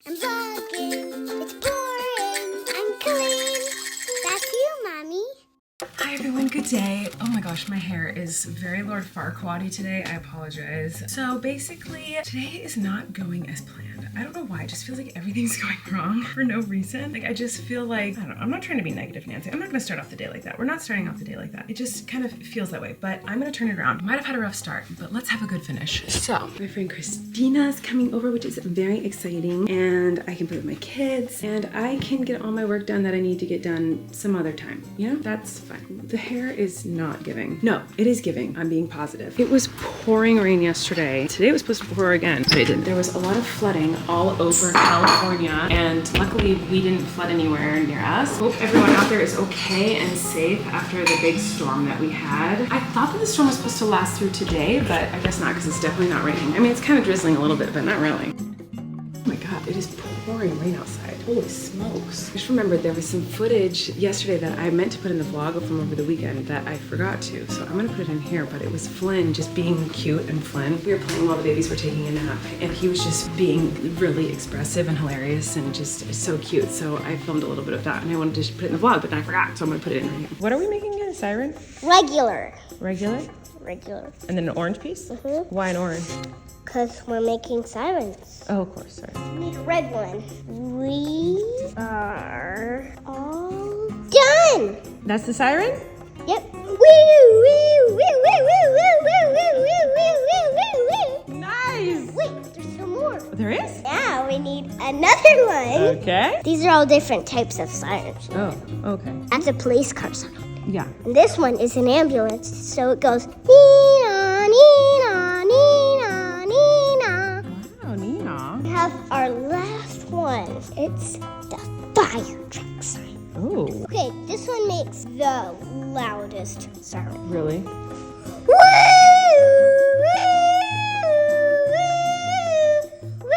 I'm vlogging. It's boring. I'm Colleen. That's you, Mommy. Hi everyone, good day. Oh my gosh, my hair is very Lord Farquaad today. I apologize. So basically, today is not going as planned. I don't know why, it just feels like everything's going wrong for no reason. Like I just feel like, I don't know, I'm not trying to be negative, Nancy. I'm not gonna start off the day like that. We're not starting off the day like that. It just kind of feels that way, but I'm gonna turn it around. Might have had a rough start, but let's have a good finish. So, my friend Christina's coming over, which is very exciting, and I can play with my kids, and I can get all my work done that I need to get done some other time. You know, that's fine. The hair is not giving. No, it is giving. I'm being positive. It was pouring rain yesterday. Today it was supposed to pour again, but it didn't. There was a lot of flooding all over California, and luckily we didn't flood anywhere near us. Hope everyone out there is okay and safe after the big storm that we had. I thought that the storm was supposed to last through today, but I guess not, because it's definitely not raining. I mean, it's kind of drizzling a little bit, but not really. Oh my God, it is pouring rain outside. Holy smokes. I just remembered there was some footage yesterday that I meant to put in the vlog from over the weekend that I forgot to. So I'm gonna put it in here, but it was Flynn just being cute and Flynn. We were playing while the babies were taking a nap, and he was just being really expressive and hilarious and just so cute. So I filmed a little bit of that, and I wanted to put it in the vlog, but then I forgot, so I'm gonna put it in right here. What are we making again? Siren? Regular. Regular? Regular. And then an orange piece? Mm-hmm. Why an orange? Because we're making sirens. Oh, of course, sorry. We need a red one. We are all done. That's the siren? Yep. Woo, woo, woo, woo, woo, woo, woo, woo, woo, woo, woo, woo. Nice! Wait, there's some more. There is? Now we need another one. Okay. These are all different types of sirens. Oh, okay. That's a police car siren. Yeah. And this one is an ambulance, so it goes Nina, Nina, Nina, Nina. Wow, Nina. We have our last one. It's the fire truck siren. Oh, Okay, this one makes the loudest siren. really? Woo! Woo! Woo! Woo!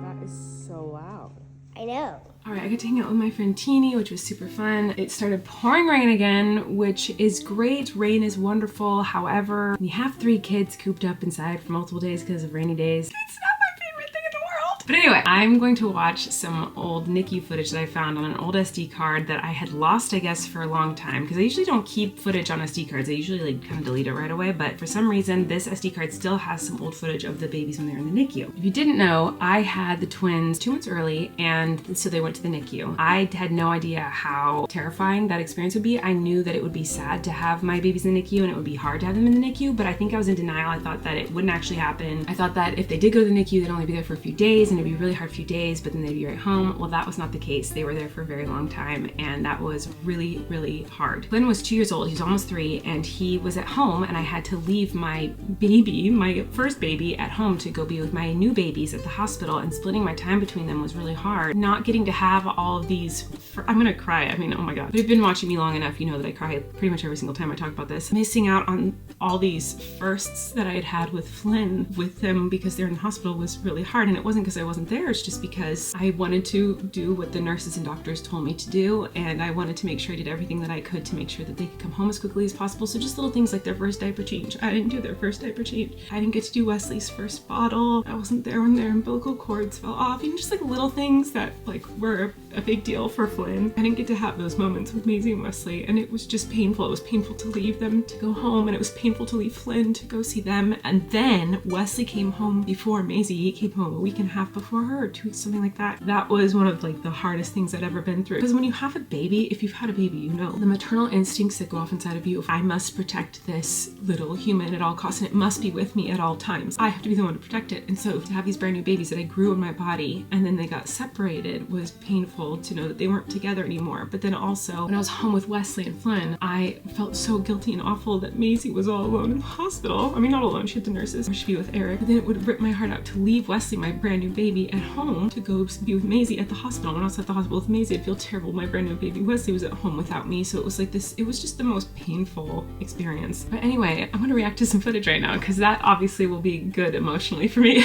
That is so loud. I know. All right, I got to hang out with my friend Teeny, which was super fun. It started pouring rain again, which is great. Rain is wonderful. However, when you have 3 kids cooped up inside for multiple days because of rainy days, it's not my favorite thing in the world. But anyway, I'm going to watch some old NICU footage that I found on an old SD card that I had lost, I guess, for a long time, because I usually don't keep footage on SD cards. I usually like kind of delete it right away, but for some reason, this SD card still has some old footage of the babies when they were in the NICU. If you didn't know, I had the twins 2 months early, and so they went to the NICU. I had no idea how terrifying that experience would be. I knew that it would be sad to have my babies in the NICU and it would be hard to have them in the NICU, but I think I was in denial. I thought that it wouldn't actually happen. I thought that if they did go to the NICU, they'd only be there for a few days and it'd be a really hard few days, but then they'd be right home. Well, that was not the case. They were there for a very long time, and that was really, really hard. Glenn was 2 years old. He's almost 3, and he was at home, and I had to leave my baby, my first baby, at home to go be with my new babies at the hospital, and splitting my time between them was really hard. Not getting to have all of these, I'm gonna cry. I mean, oh my God. But if you've been watching me long enough, you know that I cry pretty much every single time I talk about this. Missing out on all these firsts that I had had with Flynn, with them because they're in the hospital, was really hard. And it wasn't because I wasn't there, it's just because I wanted to do what the nurses and doctors told me to do, and I wanted to make sure I did everything that I could to make sure that they could come home as quickly as possible. So just little things like their first diaper change. I didn't do their first diaper change. I didn't get to do Wesley's first bottle. I wasn't there when their umbilical cords fell off. You know, just like little things that like were a big deal for Flynn. I didn't get to have those moments with Maisie and Wesley, and it was just painful. It was painful to leave them to go home, and it was painful to leave Flynn to go see them. And then Wesley came home before Maisie. He came home a week and a half before her, or 2 weeks, something like that. That was one of like the hardest things I'd ever been through. Because when you have a baby, if you've had a baby, you know the maternal instincts that go off inside of you. I must protect this little human at all costs, and it must be with me at all times. I have to be the one to protect it. And so to have these brand new babies that I grew in my body, and then they got separated, was painful to know that they weren't together anymore. But then also, when I was home with Wesley and Flynn, I felt so guilty and awful that Maisie was all alone in the hospital. I mean, not alone, she had the nurses, or she'd be with Eric. But then it would rip my heart out to leave Wesley, my brand new baby, at home to go be with Maisie at the hospital. When I was at the hospital with Maisie, I'd feel terrible. My brand new baby Wesley was at home without me, so it was like this, it was just the most painful experience. But anyway, I'm gonna react to some footage right now, because that obviously will be good emotionally for me.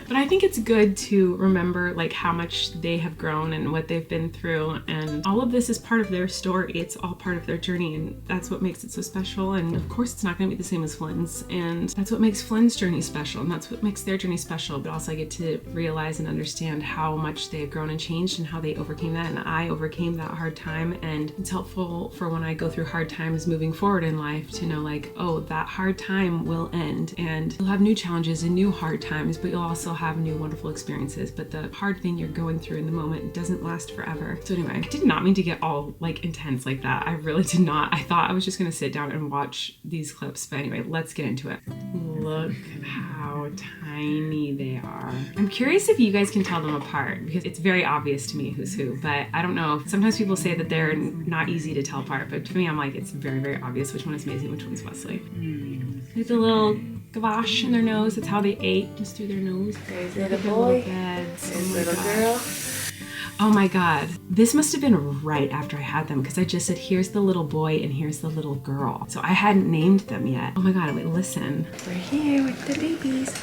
But I think it's good to remember like how much they have grown and what they've been through, and all of this is part of their story. It's all part of their journey, and that's what makes it so special. And of course it's not going to be the same as Flynn's, and that's what makes Flynn's journey special, and that's what makes their journey special. But also I get to realize and understand how much they've grown and changed and how they overcame that, and I overcame that hard time. And it's helpful for when I go through hard times moving forward in life to know like, oh, that hard time will end, and you'll have new challenges and new hard times, but you'll also have new wonderful experiences. But the hard thing you're going through in the moment doesn't last forever. So anyway, I did not mean to get all like intense like that. I really did not. I thought I was just gonna sit down and watch these clips, but anyway, let's get into it. Look how tiny they are. I'm curious if you guys can tell them apart, because it's very obvious to me who's who, but I don't know. Sometimes people say that they're not easy to tell apart, but to me, I'm like, it's very, very obvious which one is Maisie, which one's Wesley. There's a little gavache in their nose. That's how they ate, just through their nose. There's little boy. There's little girl. Oh my God. This must have been right after I had them, because I just said, here's the little boy and here's the little girl. So I hadn't named them yet. Oh my God, wait, listen. We're here with the babies.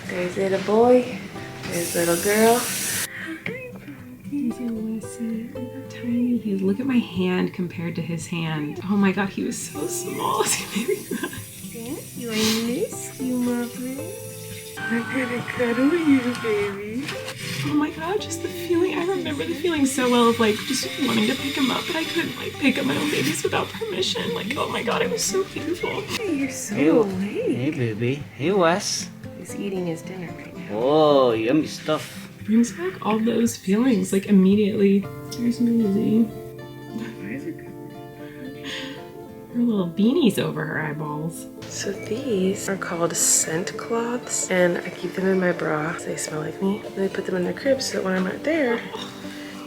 There's little boy. There's little girl. He's a Wesley. Tiny. He, look at my hand compared to his hand. Oh my God, he was so small. You want this? You love it? I'm gonna cuddle you, baby. Oh my God, just the feeling. I remember the feeling so well of like just wanting to pick him up, but I couldn't like pick up my own babies without permission. Like, oh my God, it was so beautiful. Hey, you're so late. Hey, baby. Hey, Wes. He's eating his dinner right now. Oh, yummy stuff. Brings back all those feelings like immediately. There's Maisie. Her little beanies over her eyeballs. So these are called scent cloths, and I keep them in my bra so they smell like me. And I put them in their cribs so that when I'm not there,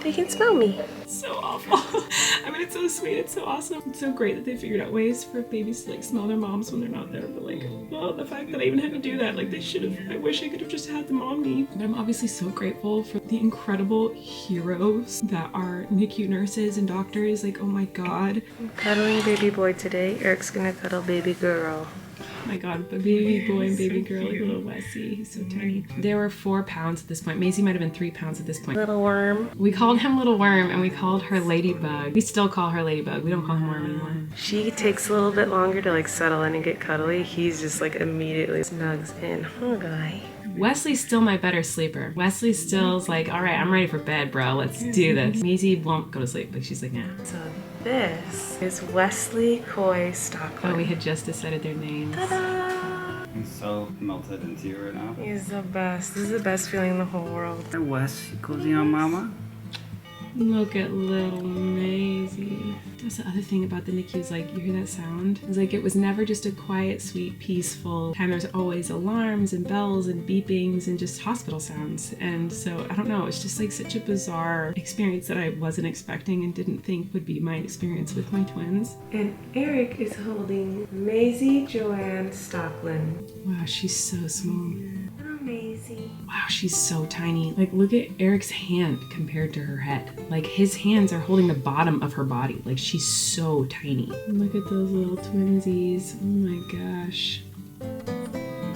they can smell me. It's so awful. I mean, it's so sweet. It's so awesome. It's so great that they figured out ways for babies to like smell their moms when they're not there. But like, oh, the fact that I even had to do that, like they should have. I wish I could have just had them on me. But I'm obviously so grateful for the incredible heroes that are NICU nurses and doctors. Like, oh my God. I'm cuddling baby boy today. Eric's gonna cuddle baby girl. Oh my God, but baby boy and baby girl, like little Wesley, he's so tiny. They were 4 pounds at this point. Maisie might have been 3 pounds at this point. Little worm. We called him Little Worm, and we called her Ladybug. We still call her Ladybug. We don't call him Worm anymore. She takes a little bit longer to like settle in and get cuddly. He's just like immediately snugs in. Oh, guy. Wesley's still my better sleeper. Wesley still's like, all right, I'm ready for bed, bro. Let's do this. Maisie won't go to sleep. Like, she's like, nah. So this is Wesley Coy Stockland. Oh, we had just decided their names. Ta-da! I'm so melted into you right now. He's the best. This is the best feeling in the whole world. Hey, Wes, you cozy on Mama? Look at little Maisie. That's the other thing about the NICU is like, you hear that sound? It's like it was never just a quiet, sweet, peaceful time. There's always alarms and bells and beepings and just hospital sounds. And so, I don't know, it's just like such a bizarre experience that I wasn't expecting and didn't think would be my experience with my twins. And Eric is holding Maisie Joanne Stockland. Wow, she's so small. Oh, Maisie. Wow, she's so tiny. Like, look at Eric's hand compared to her head. Like, his hands are holding the bottom of her body. Like, she's so tiny. Look at those little twinsies. Oh my gosh.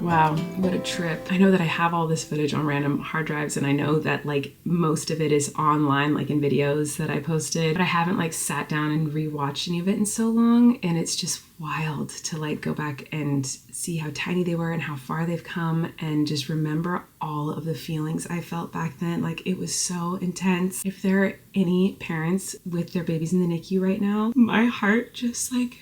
Wow, what a trip. I know that I have all this footage on random hard drives, and I know that like most of it is online, like in videos that I posted, but I haven't like sat down and rewatched any of it in so long, and it's just wild to like go back and see how tiny they were and how far they've come, and just remember all of the feelings I felt back then. Like, it was so intense. If there are any parents with their babies in the NICU right now, my heart just like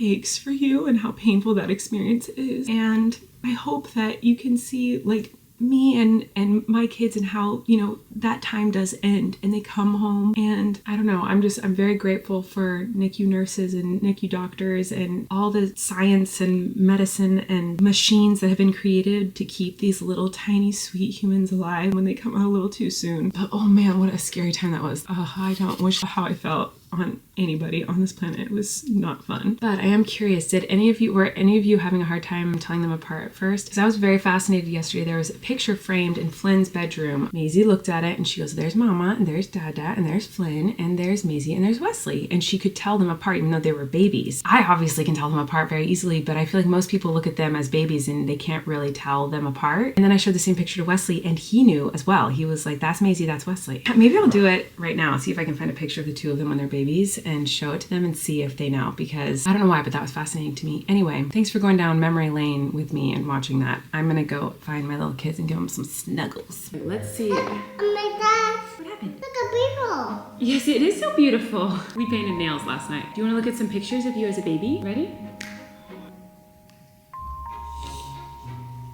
aches for you and how painful that experience is. And I hope that you can see like me and my kids and how, you know, that time does end and they come home. And I don't know, I'm very grateful for NICU nurses and NICU doctors and all the science and medicine and machines that have been created to keep these little tiny sweet humans alive when they come out a little too soon. But oh man, what a scary time that was. I don't wish how I felt on anybody on this planet. It was not fun. But I am curious, were any of you having a hard time telling them apart at first? Because I was very fascinated yesterday. There was a picture framed in Flynn's bedroom. Maisie looked at it and she goes, there's Mama, and there's Dada, and there's Flynn, and there's Maisie, and there's Wesley. And she could tell them apart even though they were babies. I obviously can tell them apart very easily, but I feel like most people look at them as babies and they can't really tell them apart. And then I showed the same picture to Wesley and he knew as well. He was like, that's Maisie, that's Wesley. Maybe I'll do it right now, see if I can find a picture of the two of them when they're babies and show it to them and see if they know, because I don't know why, but that was fascinating to me. Anyway, thanks for going down memory lane with me and watching that. I'm gonna go find my little kids and give them some snuggles. Let's see. Oh my gosh. What happened? Look at people. Yes, it is so beautiful. We painted nails last night. Do you want to look at some pictures of you as a baby? Ready?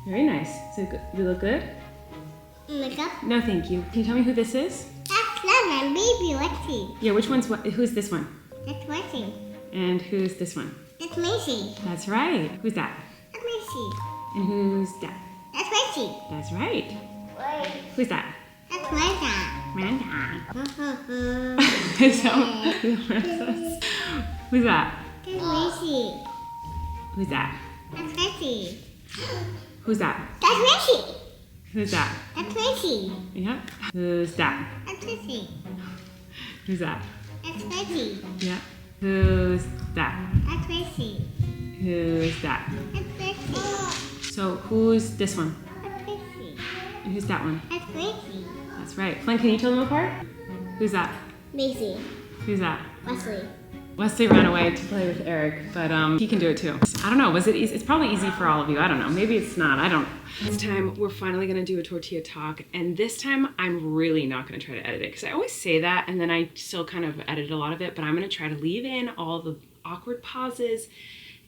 Very nice. So you look good? Makeup. No, thank you. Can you tell me who this is? That's Lemon, baby, Lexi. Yeah, which one's what? Who's this one? That's Lexi. And who's this one? That's Macy. That's right. Who's that? That's Macy. And who's that? That's Macy. That's right. Wait. Who's that? That's Manda. Amanda. Is that who's that? That's Macy. Who's that? That's Macy. Who's that? That's Macy. Who's that? That's Macy. Yeah. Who's that? That's Macy. Who's that? That's Macy. Yeah. Who's that? That's Macy. Who's that? That's Macy. So who's this one? That's Macy. And who's that one? That's Macy. That's right. Flynn, can you tell them apart? Who's that? Macy. Who's that? Wesley. Wesley ran away to play with Eric, but he can do it too. I don't know, was it easy? It's probably easy for all of you. I don't know, maybe it's not, I don't. This time, we're finally gonna do a tortilla talk, and this time, I'm really not gonna try to edit it, because I always say that, and then I still kind of edit a lot of it, but I'm gonna try to leave in all the awkward pauses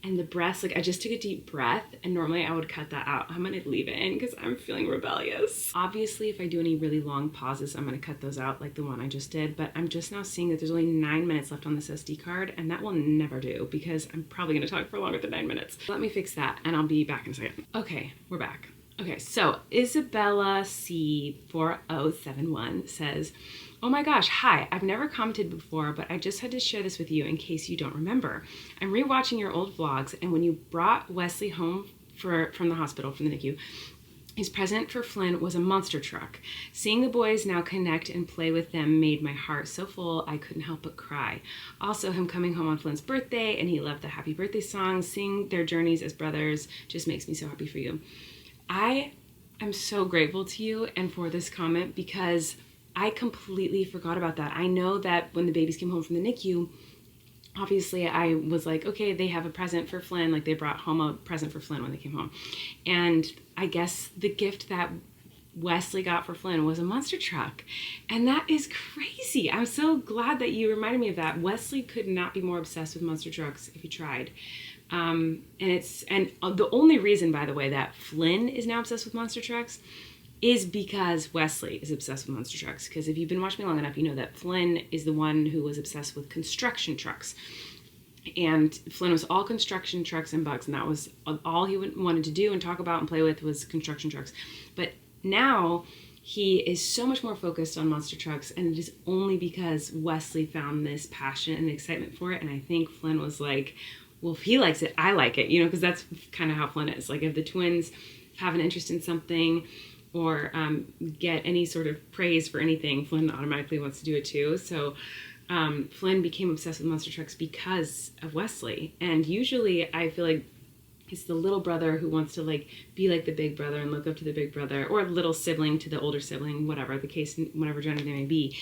and the breaths. Like, I just took a deep breath, and normally I would cut that out. I'm gonna leave it in because I'm feeling rebellious. Obviously, if I do any really long pauses, I'm gonna cut those out, like the one I just did, but I'm just now seeing that there's only 9 minutes left on this SD card, and that will never do because I'm probably gonna talk for longer than 9 minutes. Let me fix that, and I'll be back in a second. Okay, we're back. Okay, so Isabella C4071 says, oh my gosh, hi, I've never commented before, but I just had to share this with you in case you don't remember. I'm rewatching your old vlogs, and when you brought Wesley home from the hospital, from the NICU, his present for Flynn was a monster truck. Seeing the boys now connect and play with them made my heart so full I couldn't help but cry. Also, him coming home on Flynn's birthday, and he loved the happy birthday song, seeing their journeys as brothers just makes me so happy for you. I am so grateful to you and for this comment because I completely forgot about that. I know that when the babies came home from the NICU, obviously I was like, okay, they have a present for Flynn. Like, they brought home a present for Flynn when they came home. And I guess the gift that Wesley got for Flynn was a monster truck. And that is crazy. I'm so glad that you reminded me of that. Wesley could not be more obsessed with monster trucks if he tried. And the only reason, by the way, that Flynn is now obsessed with monster trucks is because Wesley is obsessed with monster trucks. Because if you've been watching me long enough, you know that Flynn is the one who was obsessed with construction trucks. And Flynn was all construction trucks and bugs, and that was all he wanted to do and talk about and play with was construction trucks. But now he is so much more focused on monster trucks, and it is only because Wesley found this passion and excitement for it. And I think Flynn was like, well, if he likes it, I like it, you know, because that's kind of how Flynn is. Like, if the twins have an interest in something or get any sort of praise for anything, Flynn automatically wants to do it too. So Flynn became obsessed with monster trucks because of Wesley. And usually I feel like it's the little brother who wants to like be like the big brother and look up to the big brother, or little sibling to the older sibling, whatever the case, whatever gender they may be.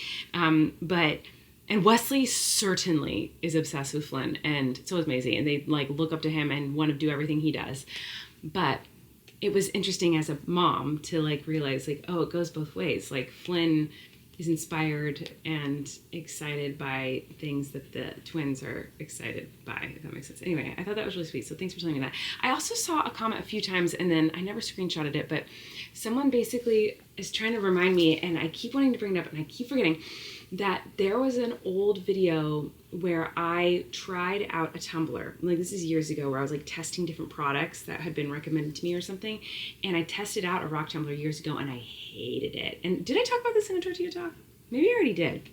And Wesley certainly is obsessed with Flynn, and so is Maisie, and they like look up to him and want to do everything he does. But it was interesting as a mom to like realize like, oh, it goes both ways. Like, Flynn is inspired and excited by things that the twins are excited by, if that makes sense. Anyway, I thought that was really sweet, so thanks for telling me that. I also saw a comment a few times, and then I never screenshotted it, but someone basically is trying to remind me, and I keep wanting to bring it up, and I keep forgetting, that there was an old video where I tried out a tumbler. Like, this is years ago, where I was like testing different products that had been recommended to me or something. And I tested out a rock tumbler years ago and I hated it. And did I talk about this in a tortilla talk? Maybe I already did.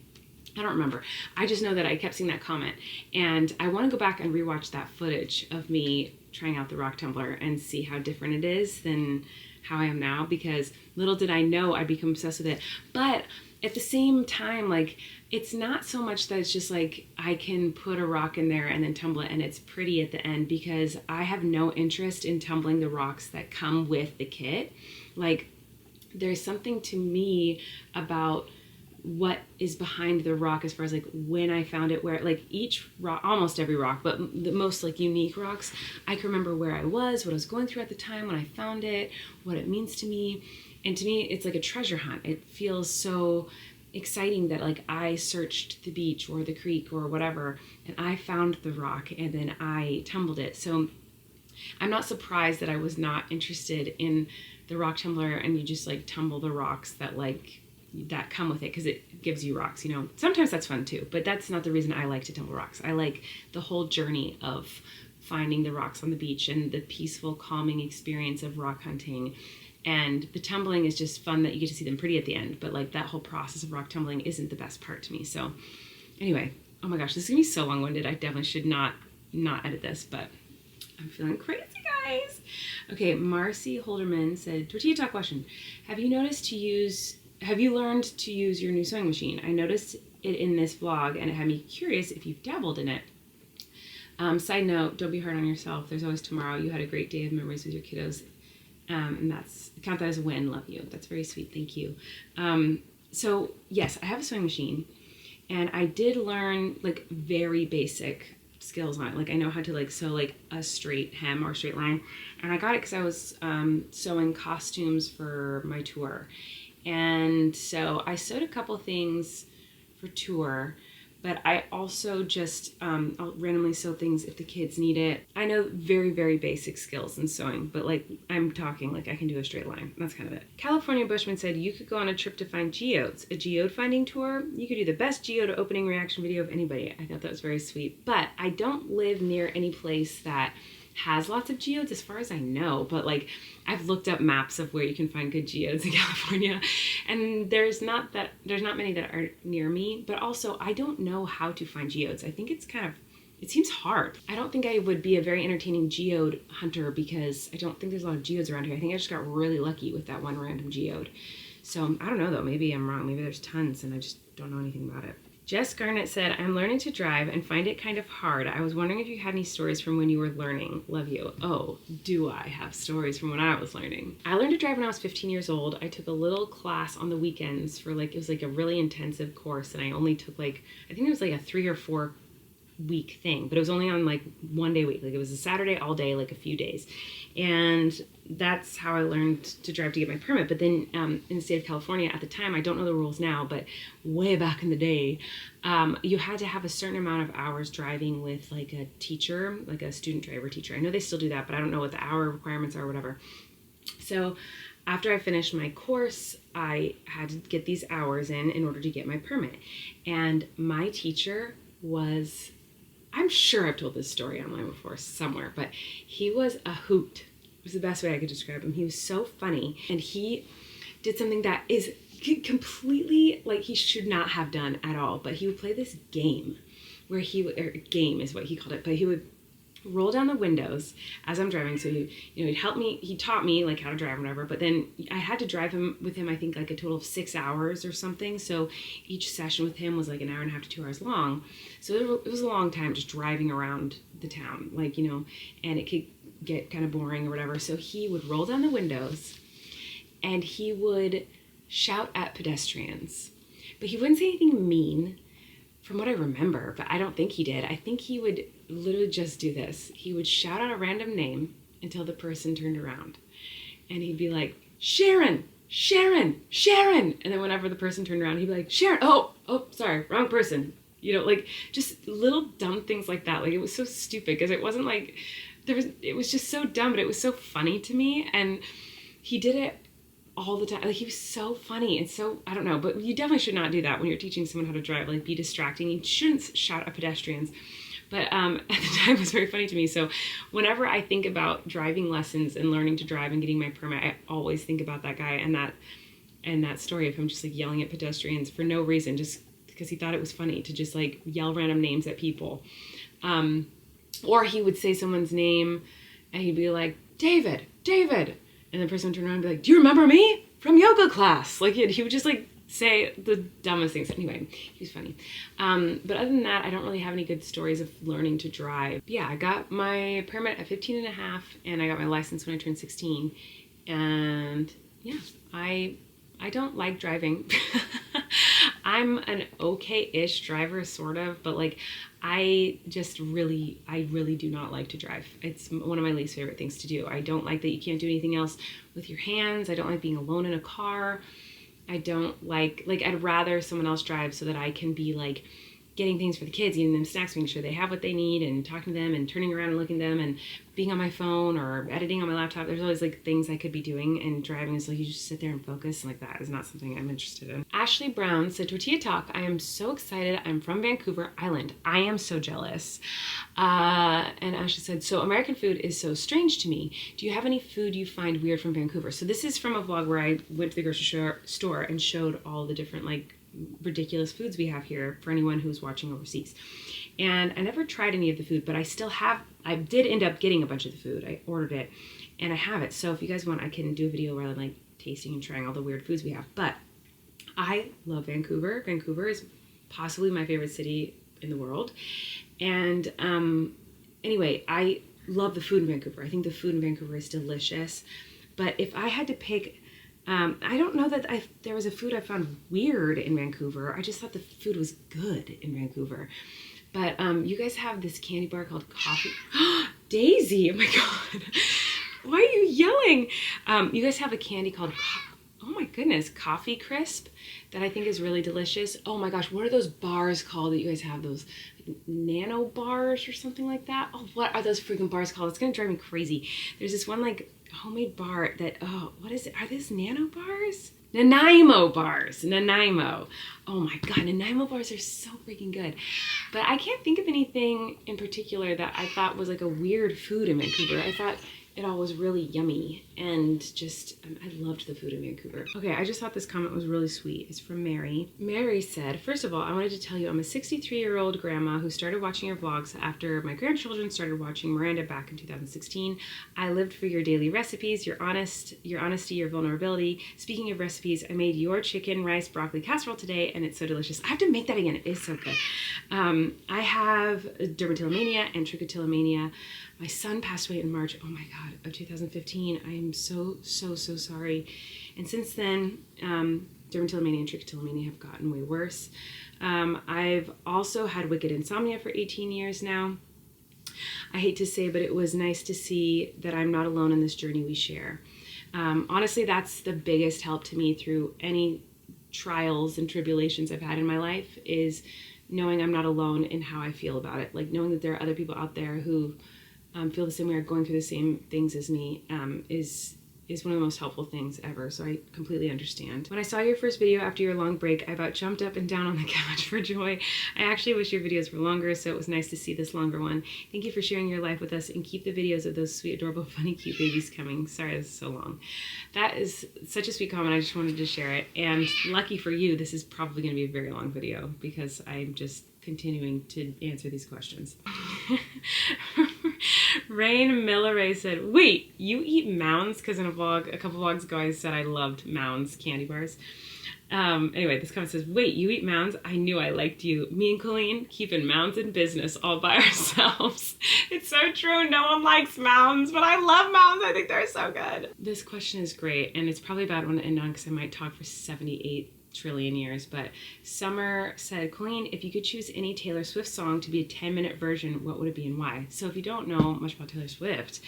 I don't remember. I just know that I kept seeing that comment, and I want to go back and rewatch that footage of me trying out the rock tumbler and see how different it is than how I am now, because little did I know I'd become obsessed with it. But at the same time, like, it's not so much that it's just like I can put a rock in there and then tumble it and it's pretty at the end, because I have no interest in tumbling the rocks that come with the kit. Like, there's something to me about what is behind the rock as far as like when I found it, where like each rock, almost every rock, but the most like unique rocks, I can remember where I was, what I was going through at the time when I found it, what it means to me. And to me, it's like a treasure hunt. It feels so exciting that like I searched the beach or the creek or whatever, and I found the rock and then I tumbled it. So I'm not surprised that I was not interested in the rock tumbler and you just like tumble the rocks that come with it, because it gives you rocks, you know. Sometimes that's fun too, but that's not the reason I like to tumble rocks. I like the whole journey of finding the rocks on the beach and the peaceful, calming experience of rock hunting. And the tumbling is just fun that you get to see them pretty at the end, but like that whole process of rock tumbling isn't the best part to me. So anyway, oh my gosh, this is gonna be so long-winded. I definitely should not edit this, but I'm feeling crazy, guys. Okay, Marcy Holderman said, Tortilla Talk question. Have you learned to use your new sewing machine? I noticed it in this vlog and it had me curious if you've dabbled in it. Side note, don't be hard on yourself. There's always tomorrow. You had a great day of memories with your kiddos. And count that as a win. Love you. That's very sweet. Thank you. So yes, I have a sewing machine, and I did learn like very basic skills on it. Like I know how to like sew like a straight hem or a straight line, and I got it because I was sewing costumes for my tour. And so I sewed a couple things for tour, but I also just, I'll randomly sew things if the kids need it. I know very, very basic skills in sewing, but like I'm talking like I can do a straight line. That's kind of it. California Bushman said, you could go on a trip to find geodes, a geode finding tour. You could do the best geode opening reaction video of anybody. I thought that was very sweet, but I don't live near any place that has lots of geodes as far as I know, but like I've looked up maps of where you can find good geodes in California, and there's not many that are near me, but also I don't know how to find geodes. I think it seems hard. I don't think I would be a very entertaining geode hunter because I don't think there's a lot of geodes around here. I think I just got really lucky with that one random geode. So I don't know though, maybe I'm wrong. Maybe there's tons and I just don't know anything about it. Jess Garnett said, I'm learning to drive and find it kind of hard. I was wondering if you had any stories from when you were learning. Love you. Oh, do I have stories from when I was learning? I learned to drive when I was 15 years old. I took a little class on the weekends for it was like a really intensive course, and I only took I think it was like a 3 or 4 week thing, but it was only on like 1 day a week. Like it was a Saturday all day, like a few days. And that's how I learned to drive to get my permit. But then in the state of California at the time, I don't know the rules now, but way back in the day, you had to have a certain amount of hours driving with like a teacher, like a student driver teacher. I know they still do that, but I don't know what the hour requirements are or whatever. So after I finished my course, I had to get these hours in order to get my permit. And my teacher was, I'm sure I've told this story online before somewhere, but he was a hoot. It was the best way I could describe him. He was so funny, and he did something that is completely like he should not have done at all, but he would play this game where game is what he called it, but he would roll down the windows as I'm driving. So he'd help me, he taught me like how to drive or whatever, but then I had to drive with him, I think like a total of 6 hours or something. So each session with him was like 1.5 to 2 hours long. So it was a long time just driving around the town, and it could get kind of boring or whatever. So he would roll down the windows and he would shout at pedestrians, but he wouldn't say anything mean from what I remember, but I don't think he did. I think he would literally just do this. He would shout out a random name until the person turned around, and he'd be like, Sharon, Sharon, Sharon. And then whenever the person turned around, he'd be like, Sharon, oh, sorry, wrong person. Just little dumb things like that. Like it was so stupid because it wasn't like it was just so dumb, but it was so funny to me. And he did it all the time. Like he was so funny and so, I don't know, but you definitely should not do that when you're teaching someone how to drive, like be distracting. You shouldn't shout at pedestrians. But at the time it was very funny to me. So whenever I think about driving lessons and learning to drive and getting my permit, I always think about that guy and that story of him just like yelling at pedestrians for no reason, just because he thought it was funny to just like yell random names at people. Or he would say someone's name and he'd be like, David, David. And the person would turn around and be like, do you remember me from yoga class? Like he would just like say the dumbest things. Anyway, he's funny. But other than that, I don't really have any good stories of learning to drive. Yeah, I got my permit at 15 and a half and I got my license when I turned 16. And yeah, I don't like driving. I'm an okay-ish driver, sort of, but like I really do not like to drive. It's one of my least favorite things to do. I don't like that you can't do anything else with your hands. I don't like being alone in a car. I don't like I'd rather someone else drive so that I can be like getting things for the kids, eating them snacks, making sure they have what they need, and talking to them and turning around and looking at them and being on my phone or editing on my laptop. There's always like things I could be doing, and driving is like you just sit there and focus, and like that is not something I'm interested in. Ashley Brown said, Tortilla Talk, I am so excited. I'm from Vancouver Island. I am so jealous. And Ashley said, so American food is so strange to me. Do you have any food you find weird from Vancouver? So this is from a vlog where I went to the grocery store and showed all the different like ridiculous foods we have here for anyone who's watching overseas. And I never tried any of the food, but I did end up getting a bunch of the food. I ordered it and I have it. So if you guys want, I can do a video where I'm like tasting and trying all the weird foods we have. But I love Vancouver. Vancouver is possibly my favorite city in the world. And anyway, I love the food in Vancouver. I think the food in Vancouver is delicious. But if I had to pick, I don't know that there was a food I found weird in Vancouver. I just thought the food was good in Vancouver. But you guys have this candy bar called Coffee. Daisy, oh my God. Why are you yelling? You guys have a candy called, oh my goodness, Coffee Crisp that I think is really delicious. Oh my gosh, what are those bars called that you guys have? Those nano bars or something like that? Oh, what are those freaking bars called? It's gonna drive me crazy. There's this one like homemade bar that, oh, what is it? Are these nano bars? Nanaimo bars, Nanaimo. Oh my God, Nanaimo bars are so freaking good. But I can't think of anything in particular that I thought was like a weird food in Vancouver. I thought it all was really yummy and just, I loved the food in Vancouver. Okay, I just thought this comment was really sweet. It's from Mary. Mary said, first of all, I wanted to tell you I'm a 63-year-old grandma who started watching your vlogs after my grandchildren started watching Miranda back in 2016. I lived for your daily recipes, your honesty, your vulnerability. Speaking of recipes, I made your chicken, rice, broccoli casserole today, and it's so delicious. I have to make that again. It is so good. I have dermatillomania and trichotillomania. My son passed away in March, oh my God, of 2015. I am so sorry. And since then, dermatillomania and trichotillomania have gotten way worse. I've also had wicked insomnia for 18 years now. I hate to say, but it was nice to see that I'm not alone in this journey we share. Honestly, that's the biggest help to me through any trials and tribulations I've had in my life, is knowing I'm not alone in how I feel about it. Like knowing that there are other people out there who feel the same way or going through the same things as me is one of the most helpful things ever. So I completely understand. When I saw your first video after your long break, I about jumped up and down on the couch for joy. I actually wish your videos were longer, so it was nice to see this longer one. Thank you for sharing your life with us, and keep the videos of those sweet, adorable, funny, cute babies coming. Sorry this is so long. That is such a sweet comment. I just wanted to share it. And lucky for you, this is probably going to be a very long video because I'm just continuing to answer these questions. Rain Milleray said, wait, you eat Mounds? Because in a couple vlogs ago, I said I loved Mounds candy bars. Anyway, this comment says, wait, you eat Mounds? I knew I liked you. Me and Colleen keeping Mounds in business all by ourselves. It's so true. No one likes Mounds, but I love Mounds. I think they're so good. This question is great, and it's probably a bad one to end on because I might talk for 78 trillion years, but Summer said, Colleen, if you could choose any Taylor Swift song to be a 10-minute version, what would it be and why? So if you don't know much about Taylor Swift,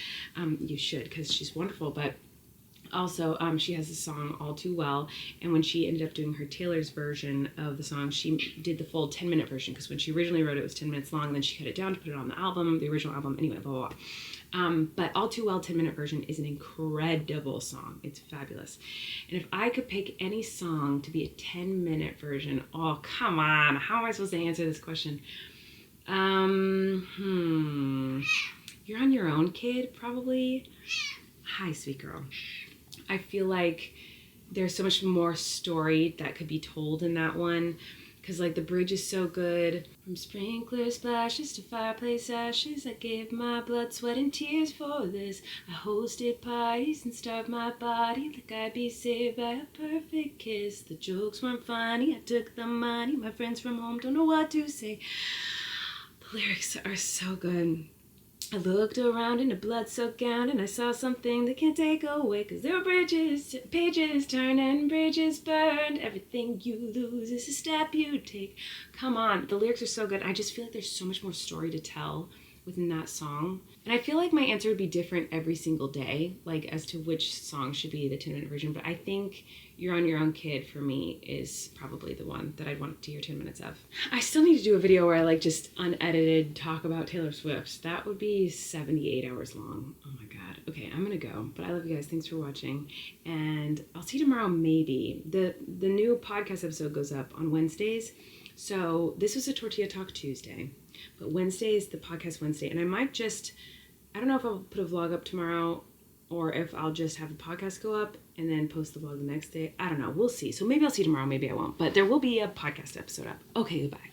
you should, because she's wonderful, but also she has a song All Too Well, and when she ended up doing her Taylor's version of the song, she did the full 10-minute version, because when she originally wrote it, it was 10 minutes long, then she cut it down to put it on the album, the original album, anyway, blah, blah, blah. But All Too Well 10-minute version is an incredible song. It's fabulous. And if I could pick any song to be a 10-minute version, oh, come on. How am I supposed to answer this question? You're on Your Own, Kid, probably. Hi, sweet girl. I feel like there's so much more story that could be told in that one, because like the bridge is so good. From sprinkler splashes to fireplace ashes, I gave my blood, sweat, and tears for this. I hosted parties and starved my body like I'd be saved by a perfect kiss. The jokes weren't funny, I took the money. My friends from home don't know what to say. The lyrics are so good. I looked around in a blood-soaked gown and I saw something that can't take away, 'cause there were bridges, pages turned and bridges burned. Everything you lose is a step you take. Come on, the lyrics are so good. I just feel like there's so much more story to tell within that song. And I feel like my answer would be different every single day, like as to which song should be the 10-minute version, but I think You're on Your Own Kid for me is probably the one that I'd want to hear 10 minutes of. I still need to do a video where I like just unedited talk about Taylor Swift. That would be 78 hours long. Oh my God. Okay, I'm gonna go, but I love you guys. Thanks for watching, and I'll see you tomorrow maybe. The new podcast episode goes up on Wednesdays, so this was a Tortilla Talk Tuesday, but Wednesday is the podcast Wednesday, and I might just, I don't know if I'll put a vlog up tomorrow or if I'll just have the podcast go up and then post the vlog the next day. I don't know. We'll see. So maybe I'll see you tomorrow. Maybe I won't. But there will be a podcast episode up. Okay, goodbye.